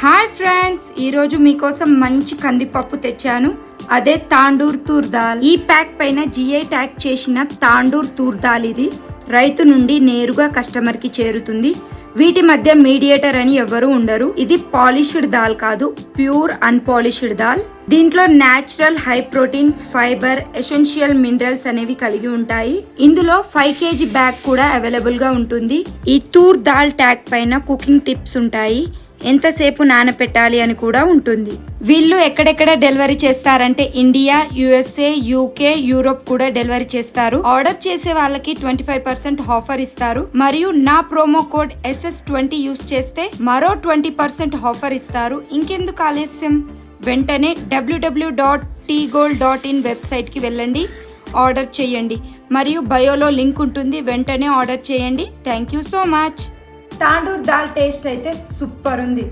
Hi friends, ఈరోజు మీకోసం మంచి కందిపప్పు తెచ్చాను. అదే తాండూర్ తూర్ దాల్. ఈ ప్యాక్ పైన జిఐ ట్యాగ్ చేసిన తాండూర్ తూర్ దాల్ ఇది రైతు నుండి నేరుగా కస్టమర్ కి చేరుతుంది. వీటి మధ్య మీడియేటర్ అని ఎవరు ఉండరు. ఇది పాలిష్డ్ దాల్ కాదు, ప్యూర్ అన్పాలిష్డ్ దాల్. దీంట్లో natural high protein, fibre, essential minerals అనేవి కలిగి ఉంటాయి. ఇందులో 5 kg బ్యాగ్ కూడా అవైలబుల్ గా ఉంటుంది. ఈ తూర్ దాల్ ట్యాగ్ పైన కుకింగ్ టిప్స్ ఉంటాయి. ఎంతసేపు నానపెట్టాలి అని కూడా ఉంటుంది. వీళ్ళు ఎక్కడెక్కడ డెలివరీ చేస్తారంటే ఇండియా, యుఎస్ఏ, యూకే, యూరోప్ కూడా డెలివరీ చేస్తారు. ఆర్డర్ చేసే వాళ్ళకి 25% ఆఫర్ ఇస్తారు. మరియు నా ప్రోమో కోడ్ SS20 యూస్ చేస్తే మరో 20% ఆఫర్ ఇస్తారు. ఇంకెందుకు ఆలస్యం, వెంటనే www.tgold.in వెబ్సైట్ కి వెళ్ళండి, ఆర్డర్ చేయండి. మరియు బయోలో లింక్ ఉంటుంది, వెంటనే ఆర్డర్ చేయండి. Thank you so much. Tandur dal taste అయితే సూపర్ ఉంది.